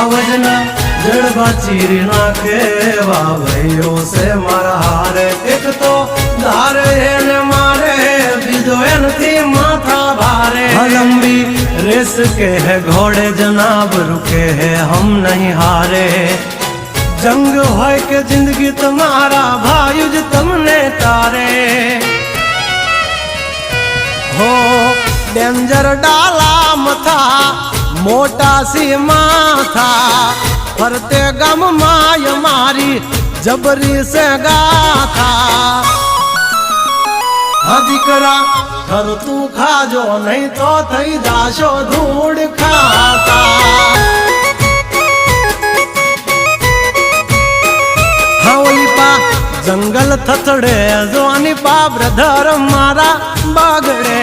आवजना जड़बा चीरी नाखे भाइयों से मारा हारे एक तो धारे ने मारे बीजो थी माथा भारे लंबी रेस के है घोड़े जनाब रुके है हम नहीं हारे जंग होय के जिंदगी तुम्हारा भायुज तुमने तारे हो डेंजर डाला मथा मोटा सी माथा फरते गम माय मारी जबरी से गाथा दीकरा घर तू खाजो नहीं तो थई जाशो धूड़ खाता जंगल थथड़े जोनी पा ब्रदर मारा बागड़े